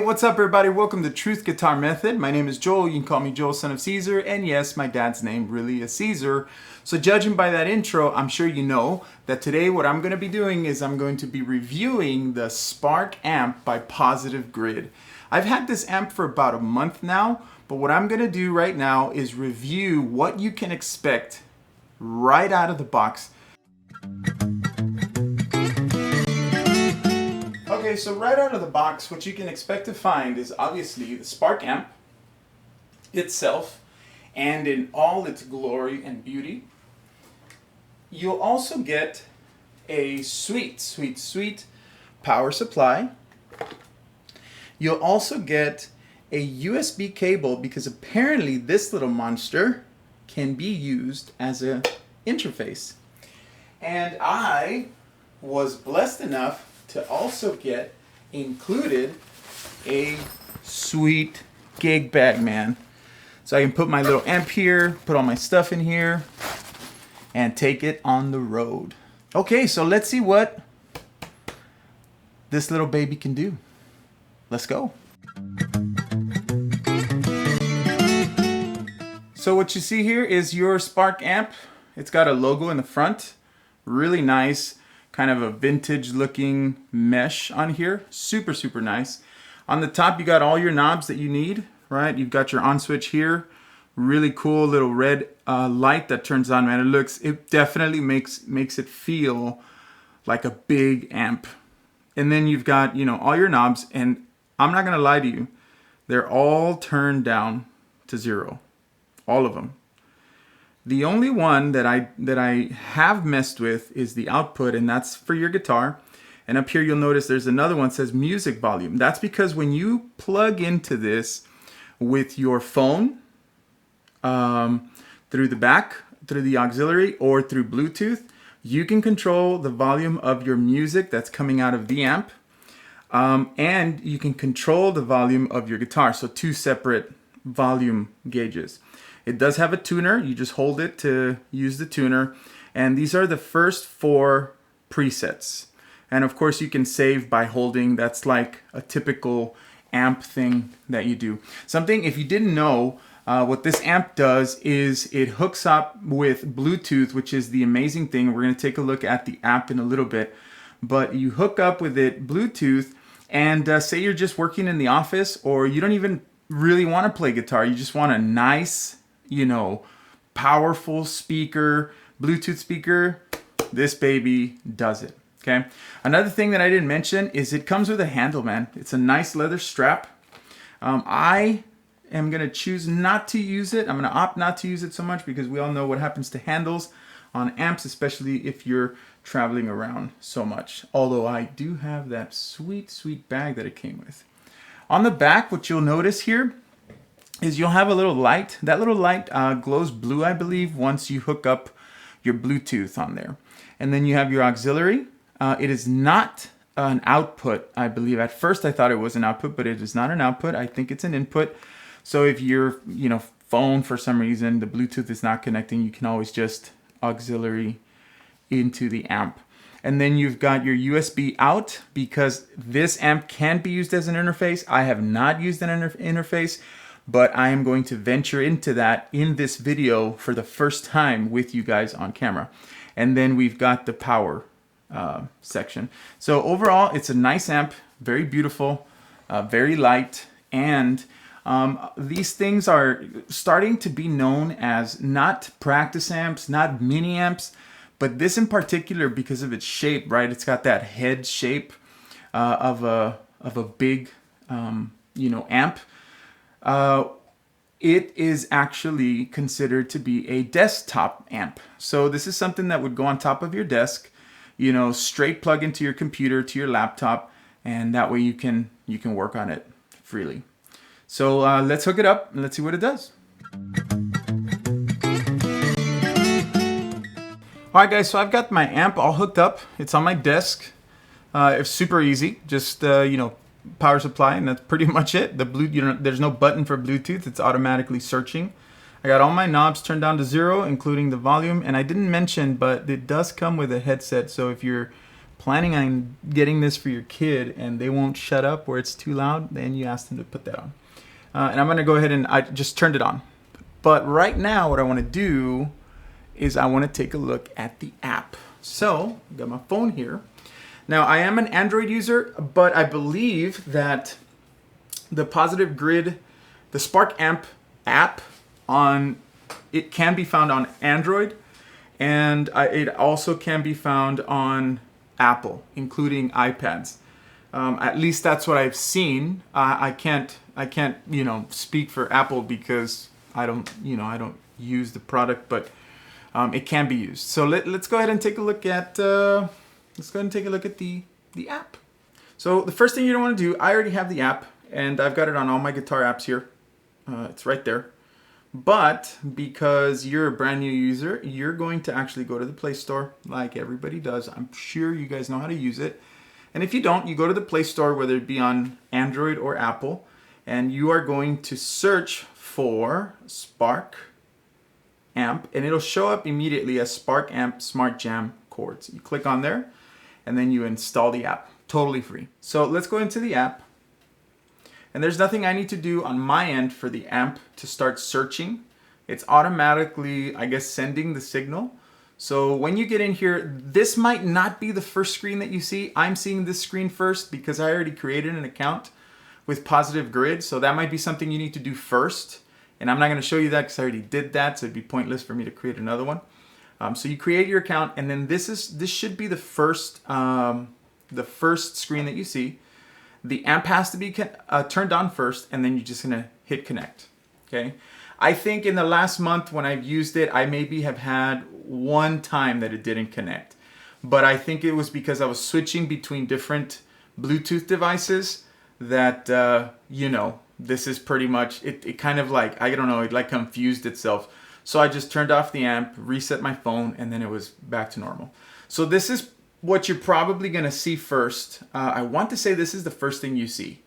what's up everybody? Welcome to Truth Guitar Method. My name is Joel. You can call me Joel, son of Caesar. And yes, my dad's name really is Caesar. So judging by that intro, I'm sure you know that today what I'm going to be doing is I'm going to be reviewing the Spark amp by Positive Grid. I've had this amp for about a month now, but what I'm going to do right now is review what you can expect right out of the box. Okay, so right out of the box, what you can expect to find is obviously the Spark amp itself and in all its glory and beauty. You'll also get a sweet power supply. You'll also get a USB cable because apparently this little monster can be used as an interface. And I was blessed enough to also get included a sweet gig bag, man. So I can put my little amp here, put all my stuff in here, and take it on the road. Okay, so let's see what this little baby can do. Let's go. So what you see here is your Spark amp. It's got a logo in the front, really nice. Kind of a vintage looking mesh on here. Super nice. On the top you got all your knobs that you need, right? You've got your on switch here. Really cool little red light that turns on, man. It definitely makes it feel like a big amp. And then you've got, you know, all your knobs, and I'm not gonna lie to you, they're all turned down to 0. All of them. The only one that I have messed with is the output, and that's for your guitar. And up here you'll notice there's another one that says music volume. That's because when you plug into this with your phone, through the back, through the auxiliary, or through Bluetooth, you can control the volume of your music that's coming out of the amp. And you can control the volume of your guitar. So 2 separate volume gauges. It does have a tuner. You just hold it to use the tuner. And these are the first 4 presets. And of course you can save by holding. That's like a typical amp thing that you do. Something, if you didn't know, what this amp does is it hooks up with Bluetooth, which is the amazing thing. We're going to take a look at the app in a little bit. But you hook up with it Bluetooth, and say you're just working in the office, or you don't even really want to play guitar. You just want a nice, you know, powerful speaker, Bluetooth speaker. This baby does it. Okay. Another thing that I didn't mention is it comes with a handle, man. It's a nice leather strap. I am going to choose not to use it. I'm going to opt not to use it so much because we all know what happens to handles on amps, especially if you're traveling around so much. Although I do have that sweet bag that it came with. On the back, what you'll notice here is you'll have a little light. That little light glows blue, I believe, once you hook up your Bluetooth on there. And then you have your auxiliary. It is not an output, I believe. At first I thought it was an output, but it is not an output. I think it's an input. So if your phone, for some reason, the Bluetooth is not connecting, you can always just auxiliary into the amp. And then you've got your USB out, because this amp can be used as an interface. I have not used an interface, but I am going to venture into that in this video for the first time with you guys on camera. And then we've got the power section. So overall, it's a nice amp, very beautiful, very light, and these things are starting to be known as not practice amps, not mini amps, but this in particular, because of its shape, right? It's got that head shape of a big, amp. It is actually considered to be a desktop amp. So this is something that would go on top of your desk, straight plug into your computer, to your laptop, and that way you can work on it freely. So let's hook it up and let's see what it does. Alright guys, so I've got my amp all hooked up. It's on my desk. It's super easy. Just, power supply, and that's pretty much it. There's no button for Bluetooth. It's automatically searching. I got all my knobs turned down to 0, including the volume. And I didn't mention, but it does come with a headset. So if you're planning on getting this for your kid and they won't shut up or it's too loud, then you ask them to put that on. And I'm gonna go ahead and I just turned it on. But right now what I wanna do is I wanna take a look at the app. So, I've got my phone here. Now I am an Android user, but I believe that the Positive Grid, the Spark Amp app it can be found on Android, and it also can be found on Apple, including iPads. At least that's what I've seen. I can't speak for Apple because I don't use the product, but it can be used. So let's go ahead and take a look at the app. So the first thing you don't want to do, I already have the app, and I've got it on all my guitar apps here. It's right there. But because you're a brand new user, you're going to actually go to the Play Store like everybody does. I'm sure you guys know how to use it. And if you don't, you go to the Play Store, whether it be on Android or Apple, and you are going to search for Spark Amp, and it'll show up immediately as Spark Amp Smart Jam Chords. You click on there, and then you install the app, totally free. So let's go into the app. And there's nothing I need to do on my end for the amp to start searching. It's automatically, I guess, sending the signal. So when you get in here, this might not be the first screen that you see. I'm seeing this screen first because I already created an account with Positive Grid. So that might be something you need to do first. And I'm not going to show you that because I already did that. So it'd be pointless for me to create another one. So you create your account, and then this should be the first screen that you see. The amp has to be turned on first, and then you're just gonna hit connect, okay? I think in the last month when I've used it, I maybe have had one time that it didn't connect. But I think it was because I was switching between different Bluetooth devices that, this is pretty much, it kind of like, I don't know, it like confused itself. So I just turned off the amp, reset my phone, and then it was back to normal. So this is what you're probably going to see first. I want to say this is the first thing you see.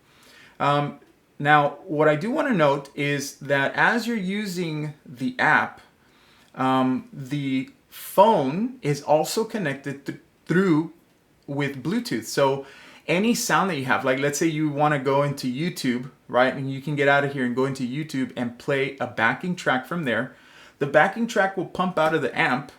Now, what I do want to note is that as you're using the app, the phone is also connected through with Bluetooth. So any sound that you have, like let's say you want to go into YouTube, right? And you can get out of here and go into YouTube and play a backing track from there. The backing track will pump out of the amp,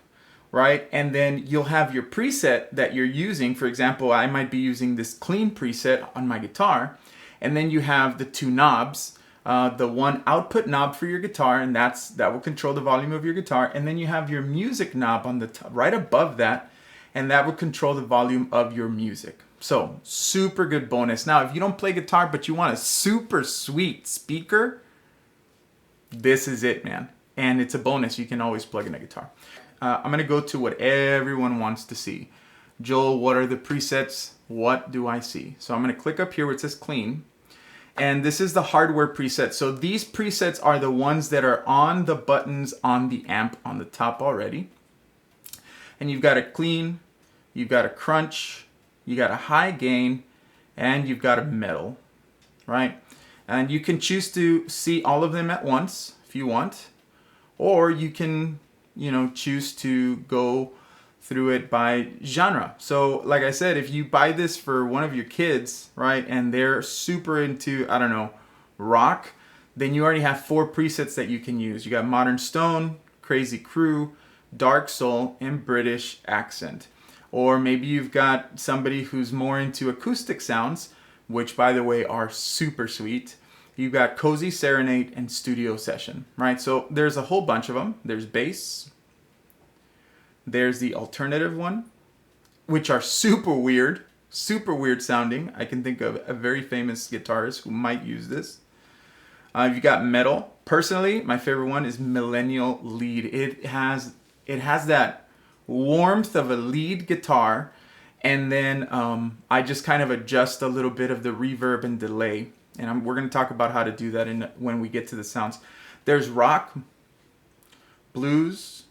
right? And then you'll have your preset that you're using. For example, I might be using this clean preset on my guitar. And then you have the two knobs, the one output knob for your guitar, and that will control the volume of your guitar. And then you have your music knob on the right above that, and that will control the volume of your music. So super good bonus. Now, if you don't play guitar, but you want a super sweet speaker, this is it, man. And it's a bonus. You can always plug in a guitar. I'm going to go to what everyone wants to see. Joel, what are the presets? What do I see? So I'm going to click up here where it says clean. And this is the hardware preset. So these presets are the ones that are on the buttons on the amp on the top already. And you've got a clean, you've got a crunch, you got a high gain, and you've got a metal, right? And you can choose to see all of them at once if you want, or you can choose to go through it by genre. So like I said, if you buy this for one of your kids, right, and they're super into, I don't know, rock, then you already have 4 presets that you can use. You got Modern Stone, Crazy Crew, Dark Soul, and British Accent. Or maybe you've got somebody who's more into acoustic sounds, which by the way are super sweet. You've got Cozy, Serenade, and Studio Session, right? So there's a whole bunch of them. There's bass. There's the alternative one, which are super weird sounding. I can think of a very famous guitarist who might use this. You've got metal. Personally, my favorite one is Millennial lead. It has that warmth of a lead guitar, and then I just kind of adjust a little bit of the reverb and delay. And we're going to talk about how to do that when we get to the sounds. There's rock, blues,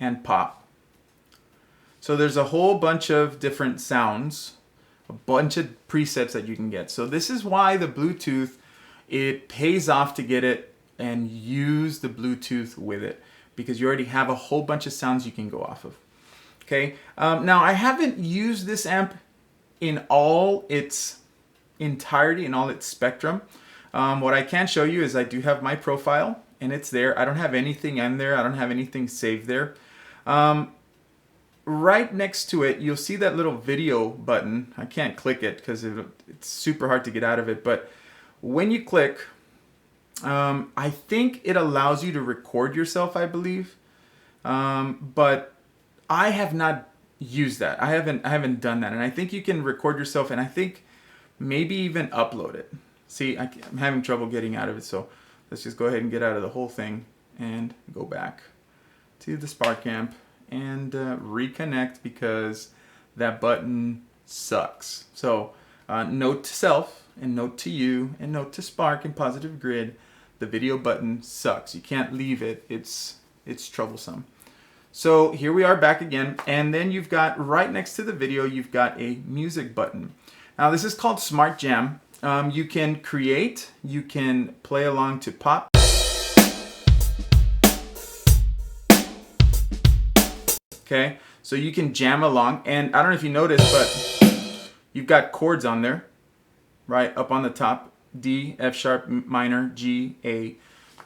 and pop. So there's a whole bunch of different sounds, a bunch of presets that you can get. So this is why the Bluetooth, it pays off to get it and use the Bluetooth with it, because you already have a whole bunch of sounds you can go off of. Okay, now I haven't used this amp in all its entirety, in all its spectrum. What I can show you is I do have my profile, and it's there. I don't have anything in there. I don't have anything saved there. Right next to it, you'll see that little video button. I can't click it because it's super hard to get out of it. But when you click, I think it allows you to record yourself, I believe. But I have not used that. I haven't done that. And I think you can record yourself, and I think maybe even upload it. See, I'm having trouble getting out of it. So let's just go ahead and get out of the whole thing and go back to the Spark amp and reconnect, because that button sucks. So note to self, and note to you, and note to Spark and Positive Grid, the video button sucks. You can't leave it. It's troublesome. So here we are back again, and then you've got right next to the video, you've got a music button. Now this is called Smart Jam. You can create, you can play along to pop. Okay, so you can jam along, and I don't know if you noticed, but you've got chords on there, right up on the top: D, F sharp minor, G, A,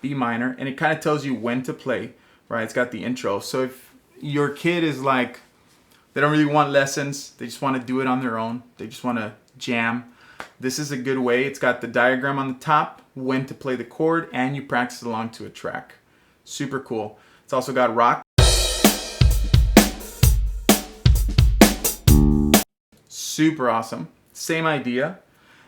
B minor, and it kind of tells you when to play, right? It's got the intro. So if your kid is like, they don't really want lessons, they just want to do it on their own, they just want to jam, this is a good way. It's got the diagram on the top, when to play the chord, and you practice along to a track. Super cool. It's also got rock. Super awesome. Same idea.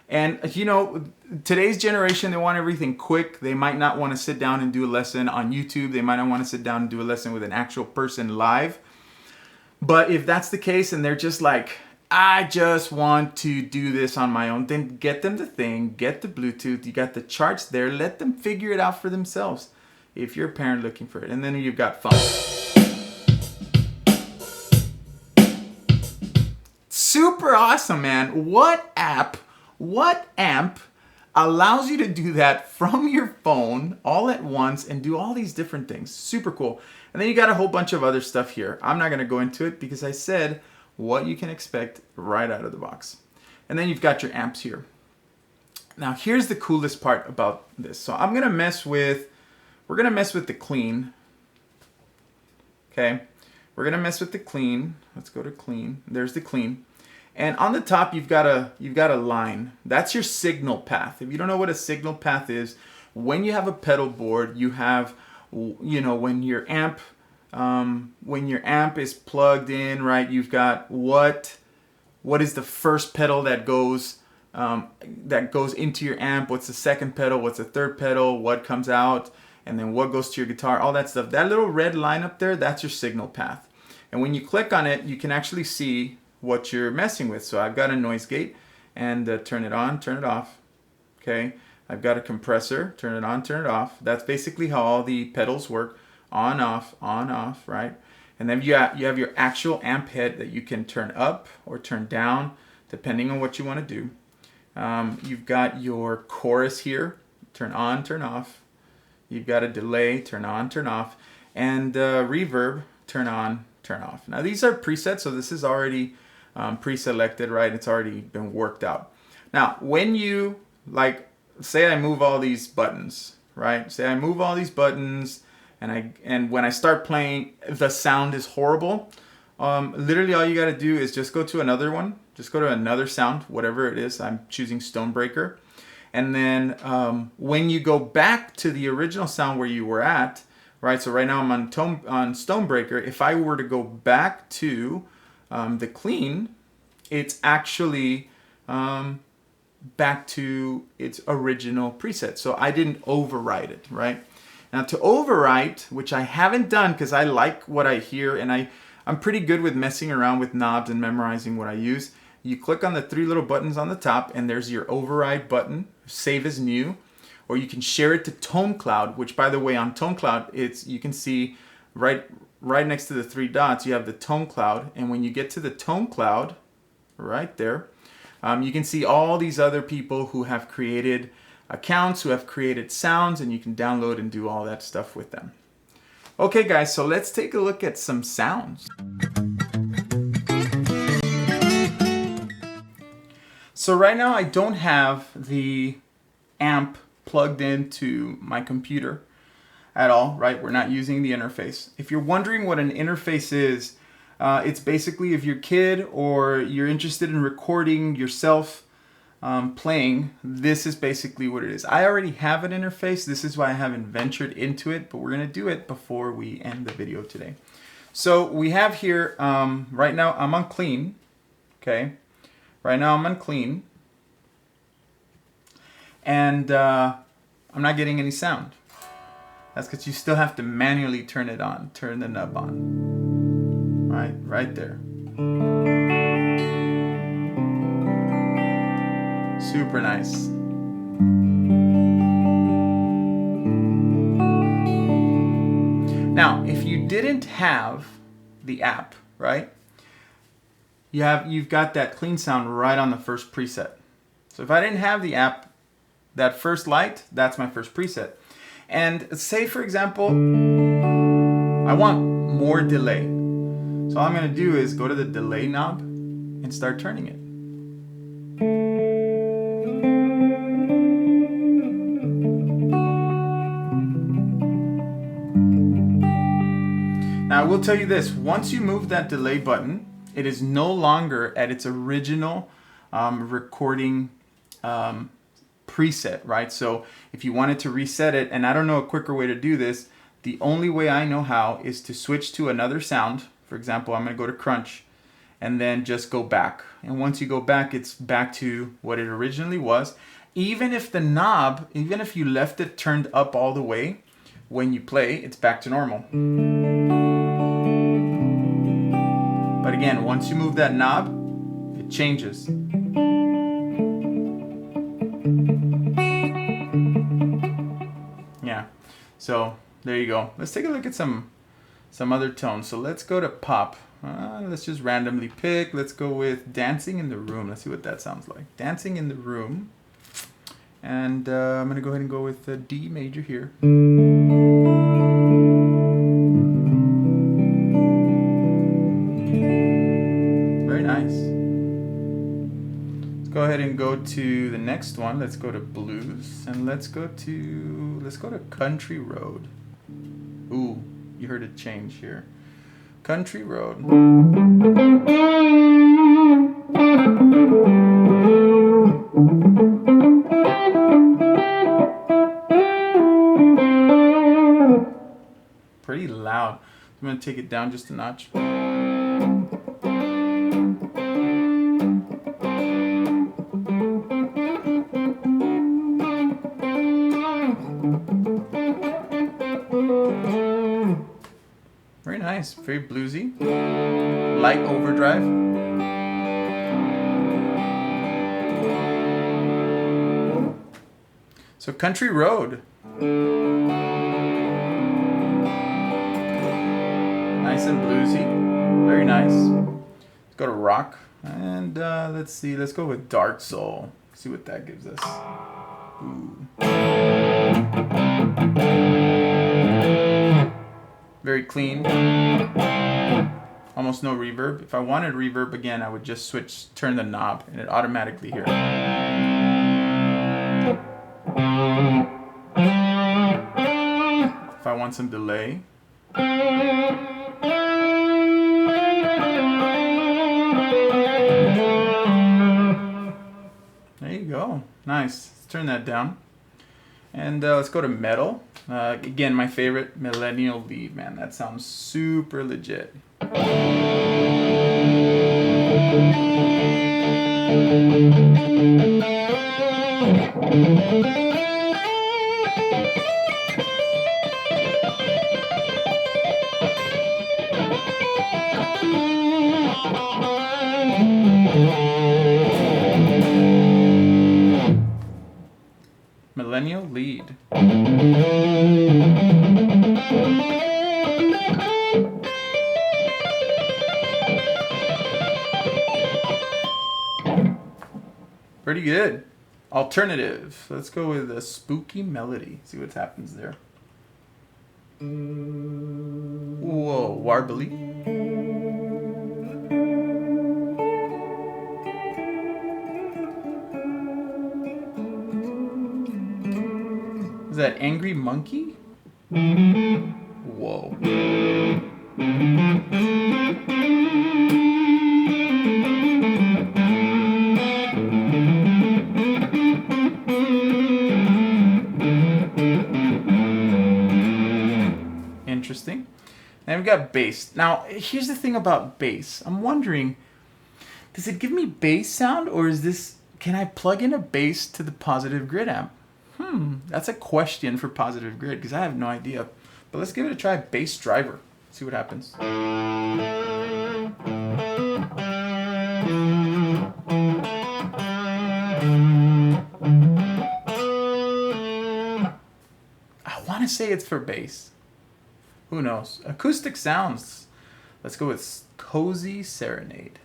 And you know, today's generation, they want everything quick. They might not want to sit down and do a lesson on YouTube. They might not want to sit down and do a lesson with an actual person live. But if that's the case and they're just like, I just want to do this on my own, then get them the thing, get the Bluetooth, you got the charts there, let them figure it out for themselves if you're a parent looking for it. And then you've got fun. Super awesome, man. What amp allows you to do that from your phone all at once and do all these different things? Super cool. And then you got a whole bunch of other stuff here. I'm not going to go into it because I said what you can expect right out of the box. And then you've got your amps here. Now here's the coolest part about this. So we're gonna mess with the clean. Okay, we're gonna mess with the clean. Let's go to clean. There's the clean. And on the top you've got a line. That's your signal path. If you don't know what a signal path is, when you have a pedal board, you have, you know, when your amp is plugged in, right, you've got what is the first pedal that goes into your amp, what's the second pedal, what's the third pedal, what comes out, and then what goes to your guitar, all that stuff. That little red line up there, that's your signal path. And when you click on it, you can actually see what you're messing with. So I've got a noise gate, and turn it on, turn it off. Okay, I've got a compressor, turn it on, turn it off. That's basically how all the pedals work. On, off, right? And then you have your actual amp head that you can turn up or turn down, depending on what you want to do. You've got your chorus here, turn on, turn off. You've got a delay, turn on, turn off. And reverb, turn on, turn off. Now these are presets, so this is already pre-selected, right? It's already been worked out. Now, when you, like, say I move all these buttons, right? Say I move all these buttons, and when I start playing, the sound is horrible. Literally all you got to do is just go to another one. Just go to another sound, whatever it is. I'm choosing Stonebreaker. And then when you go back to the original sound where you were at, right? So right now I'm on Stonebreaker. If I were to go back to the clean, it's actually back to its original preset. So I didn't override it, right? Now to overwrite, which I haven't done because I like what I hear, and I'm pretty good with messing around with knobs and memorizing what I use. You click on the three little buttons on the top, and there's your override button, save as new, or you can share it to Tone Cloud, which, by the way, on Tone Cloud, you can see right next to the three dots, you have the Tone Cloud, and when you get to the Tone Cloud, right there, you can see all these other people who have created accounts, who have created sounds, and you can download and do all that stuff with them. Okay guys, so let's take a look at some sounds. So right now I don't have the amp plugged into my computer at all, right? We're not using the interface. If you're wondering what an interface is, it's basically if your kid or you're interested in recording yourself playing, this is basically what it is. I already have an interface. This is why I haven't ventured into it, but we're gonna do it before we end the video today. So we have here, right now I'm on clean, okay? Right now I'm on clean, and I'm not getting any sound. That's because you still have to manually turn it on, turn the knob on. Right there. Super nice. Now, if you didn't have the app, right? You've got that clean sound right on the first preset. So if I didn't have the app, that first light, that's my first preset. And say, for example, I want more delay. So all I'm going to do is go to the delay knob and start turning it. Now I will tell you this, once you move that delay button, it is no longer at its original recording preset, right? So if you wanted to reset it, and I don't know a quicker way to do this, the only way I know how is to switch to another sound. For example, I'm going to go to crunch and then just go back. And once you go back, it's back to what it originally was. Even if the knob, even if you left it turned up all the way, when you play, it's back to normal. But again, once you move that knob, it changes. Yeah, so there you go. Let's take a look at some other tones. So let's go to pop. Let's just randomly pick. Let's go with Dancing in the Room. Let's see what that sounds like. Dancing in the Room. And I'm going to go ahead and go with the D major here. Very nice. Let's go ahead and go to the next one. Let's go to blues, and let's go to Country Road. Ooh, you heard it change here. Country Road. Pretty loud. I'm going to take it down just a notch. Very nice, very bluesy. Light overdrive. So Country Road. Nice and bluesy, very nice. Let's go to rock, and let's see, let's go with Dark Soul. See what that gives us. Ooh. Very clean, almost no reverb. If I wanted reverb again, I would just turn the knob, and it automatically here. If I want some delay. There you go. Nice. Let's turn that down. And let's go to metal. Again, my favorite, Millennial lead, man. That sounds super legit. Millennial lead. Pretty good. Alternative. Let's go with a spooky melody. See what happens there. Whoa, warbly. angry monkey? Whoa. Interesting. And we've got bass. Now, here's the thing about bass. I'm wondering, does it give me bass sound, or is this, can I plug in a bass to the positive grid amp? That's a question for positive grid, because I have no idea. But let's give it a try. Bass driver. See what happens. I want to say it's for bass. Who knows? Acoustic sounds. Let's go with Cozy Serenade.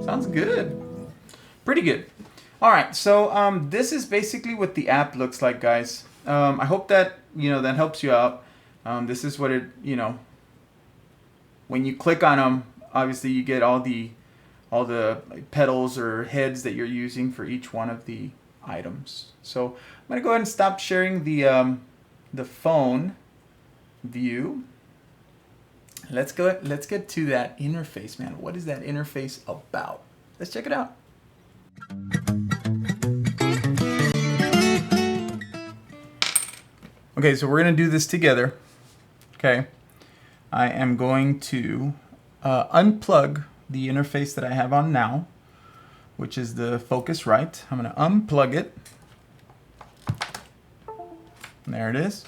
Sounds good. Pretty good. All right, so this is basically what the app looks like, guys. I hope that, that helps you out. This is what it, when you click on them, obviously you get all the pedals or heads that you're using for each one of the items. So I'm gonna go ahead and stop sharing the phone view. Let's get to that interface, man. What is that interface about? Let's check it out. Okay, so we're gonna do this together. Okay, I am going to unplug the interface that I have on now, which is the Focusrite. I'm gonna unplug it. There it is.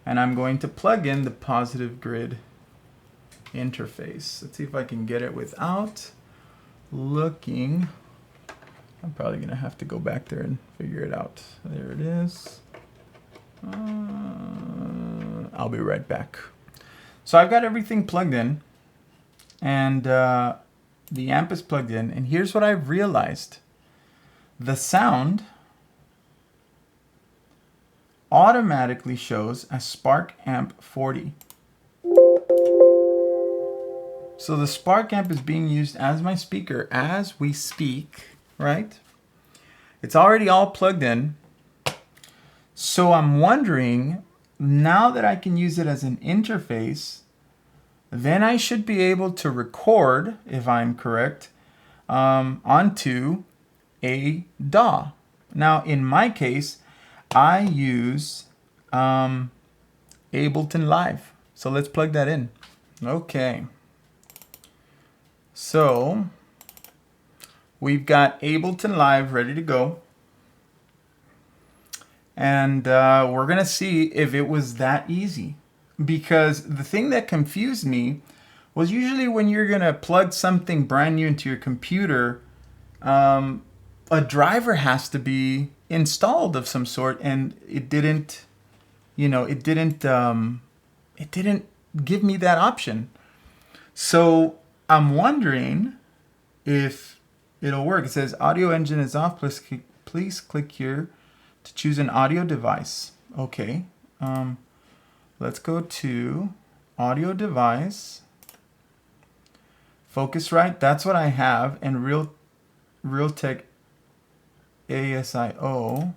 And I'm going to plug in the positive grid interface. Let's see if I can get it without looking. I'm probably gonna have to go back there and figure it out. There it is. I'll be right back. So I've got everything plugged in, and the amp is plugged in, and here's what I've realized. The sound automatically shows a Spark Amp 40. So the Spark Amp is being used as my speaker as we speak, right? It's already all plugged in. So I'm wondering, now that I can use it as an interface, then I should be able to record, if I'm correct, onto a DAW. Now, in my case, I use Ableton Live. So let's plug that in. Okay. So we've got Ableton Live ready to go. And we're going to see if it was that easy. Because the thing that confused me was usually when you're going to plug something brand new into your computer, a driver has to be installed of some sort, and it didn't, it didn't give me that option. So I'm wondering if it'll work. It says audio engine is off. Please click here to choose an audio device. Okay. Let's go to audio device. Focusrite, that's what I have, and Realtek ASIO.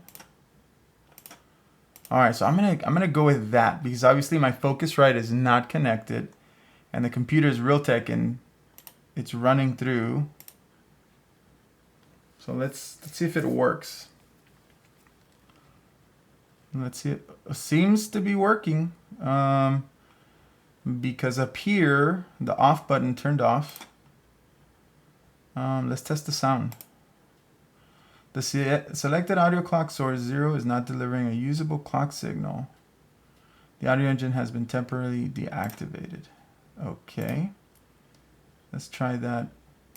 All right, so I'm gonna go with that because obviously my Focusrite is not connected, and the computer is Realtek and it's running through. So let's see if it works. Let's see, it seems to be working because up here the off button turned off. Let's test the sound. The selected audio clock source 0 is not delivering a usable clock signal. The audio engine has been temporarily deactivated. Okay. Let's try that.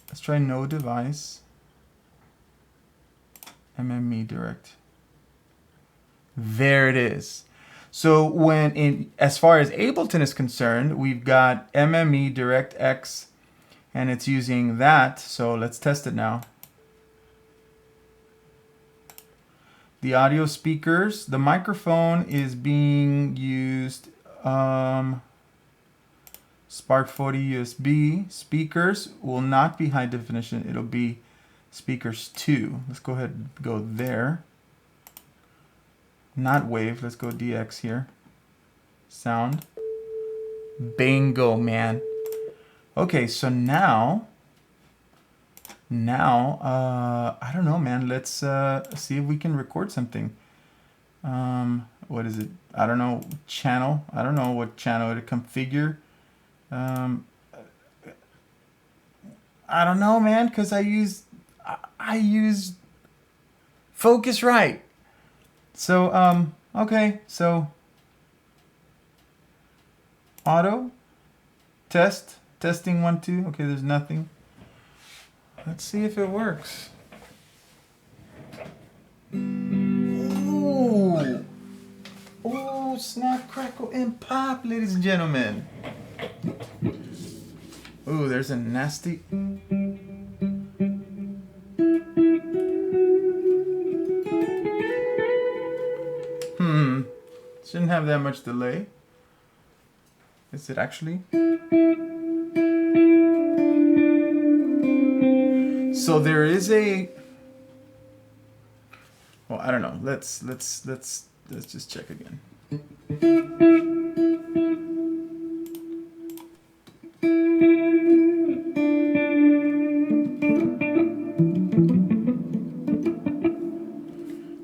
Let's try no device. MME direct. There it is. So as far as Ableton is concerned, we've got MME DirectX, and it's using that. So let's test it now. the audio speakers. The microphone is being used Spark 40 USB. Speakers will not be high definition. It'll be speakers 2. Let's go ahead and go there. Not wave. Let's go DX here. Sound. Bingo, man. Okay, so now I don't know, man. Let's see if we can record something. What is it? I don't know. Channel. I don't know what channel to configure. I don't know, man, because I use Focusrite. So okay, so auto testing 1 2. Okay, there's nothing. Let's see if it works. Ooh. Oh, snap, crackle, and pop, ladies and gentlemen. Ooh, there's a nasty. Shouldn't have that much delay. Is it actually? So there is a. Well, I don't know. Let's just check again.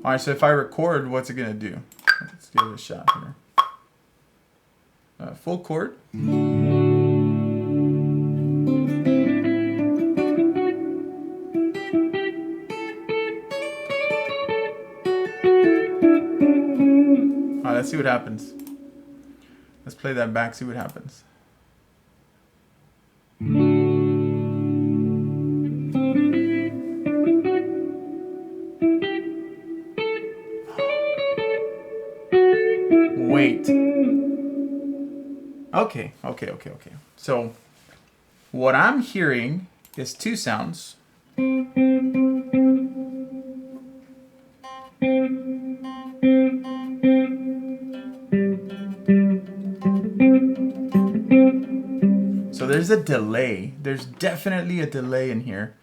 All right. So if I record, what's it gonna do? Let's give it a shot here. Full chord. Alright, let's see what happens. Let's play that back, see what happens. Wait. Okay. So, what I'm hearing is 2 sounds. So there's a delay. There's definitely a delay in here.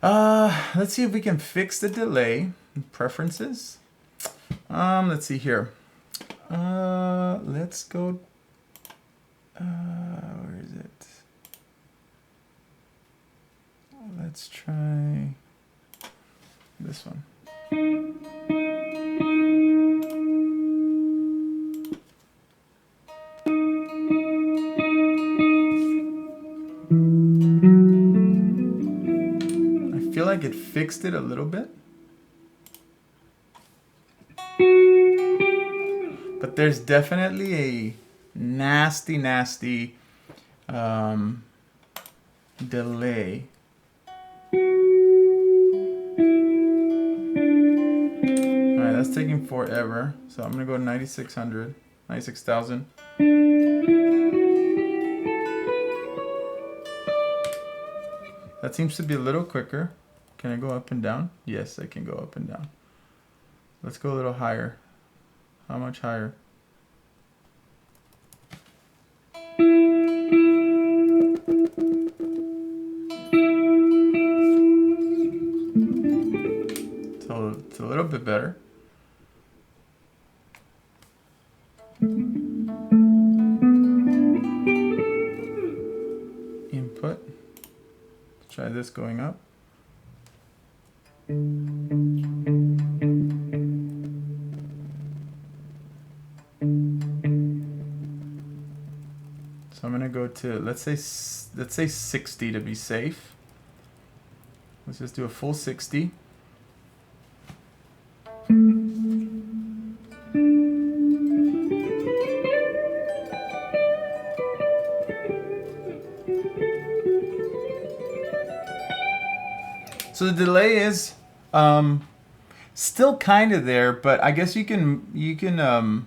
Let's see if we can fix the delay. Preferences. Let's see here. Let's go. Where is it? Let's try this one. I feel like it fixed it a little bit. But there's definitely a nasty delay. Alright, that's taking forever. So I'm gonna go 9600, 96,000. That seems to be a little quicker. Can I go up and down? Yes, I can go up and down. Let's go a little higher. How much higher? So it's a little bit better. Input. Let's try this going up. So I'm gonna go to let's say 60 to be safe. Let's just do a full 60. So the delay is still kind of there, but I guess you can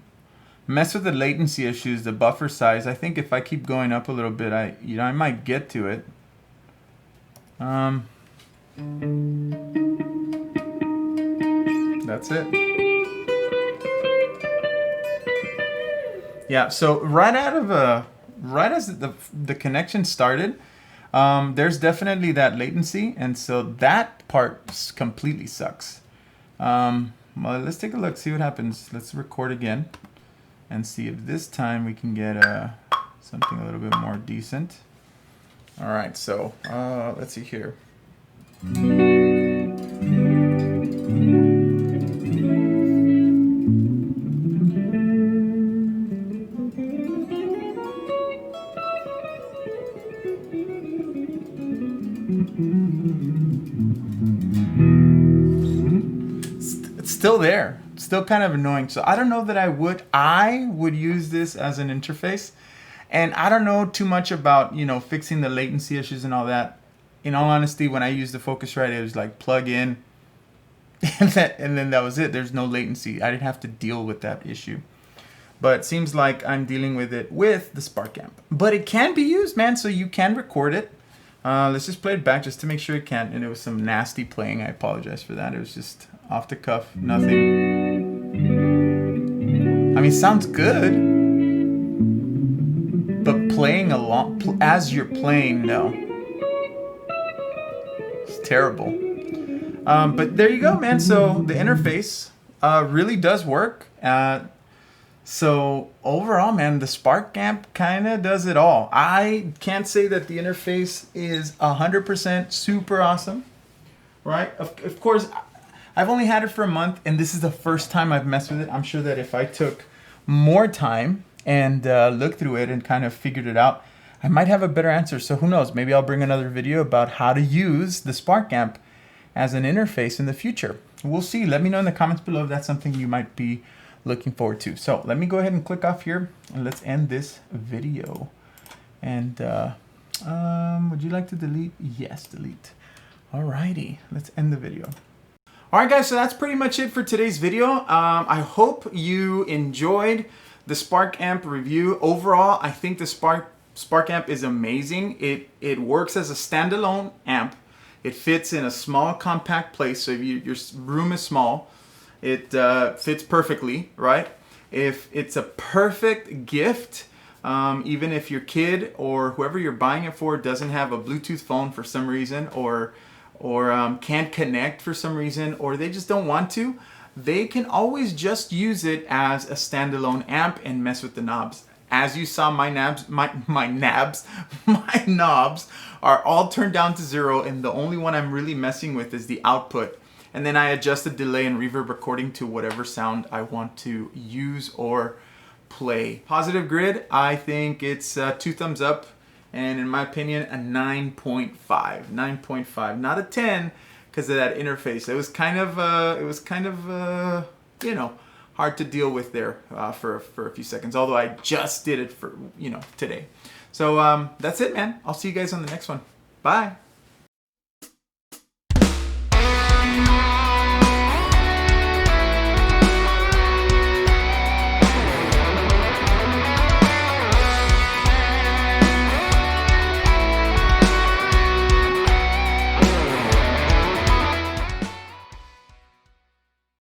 mess with the latency issues, the buffer size. I think if I keep going up a little bit, I might get to it. That That's it. Yeah, so right as the connection started, there's definitely that latency, and so that part completely sucks. Well, let's take a look, see what happens. Let's record again and see if this time we can get something a little bit more decent. All right, so let's see here. It's still there. It's still kind of annoying. So I don't know that I would use this as an interface. And I don't know too much about, you know, fixing the latency issues and all that. In all honesty, when I used the Focusrite, it was like plug in and then that was it. There's no latency. I didn't have to deal with that issue. But it seems like I'm dealing with it with the Spark amp. But it can be used, man, so you can record it. Let's just play it back just to make sure it can. And it was some nasty playing. I apologize for that. It was just off the cuff, nothing. I mean, sounds good, but playing along as you're playing, no. It's terrible. But there you go, man. So the interface really does work. So overall, man, the Spark amp kind of does it all. I can't say that the interface is 100% super awesome, right? Of course, I've only had it for a month, and this is the first time I've messed with it. I'm sure that if I took more time and looked through it and kind of figured it out, I might have a better answer. So who knows? Maybe I'll bring another video about how to use the Spark amp as an interface in the future. We'll see. Let me know in the comments below if that's something you might be looking forward to. So let me go ahead and click off here and let's end this video. And would you like to delete? Yes, delete. Alrighty, let's end the video. Alright guys, so that's pretty much it for today's video. I hope you enjoyed the Spark amp review. Overall, I think the Spark amp is amazing. It works as a standalone amp. It fits in a small compact place, so if your room is small, it fits perfectly, right? If it's a perfect gift, even if your kid or whoever you're buying it for doesn't have a Bluetooth phone for some reason, or can't connect for some reason, or they just don't want to, they can always just use it as a standalone amp and mess with the knobs. As you saw, my knobs are all turned down to 0, and the only one I'm really messing with is the output. And then I adjust the delay and reverb according to whatever sound I want to use or play. Positive grid, I think it's 2 thumbs up, and in my opinion, a 9.5. 9.5, not a 10, because of that interface. It was kind of, you know, hard to deal with there for a few seconds. Although I just did it for, you know, today. So that's it, man. I'll see you guys on the next one. Bye.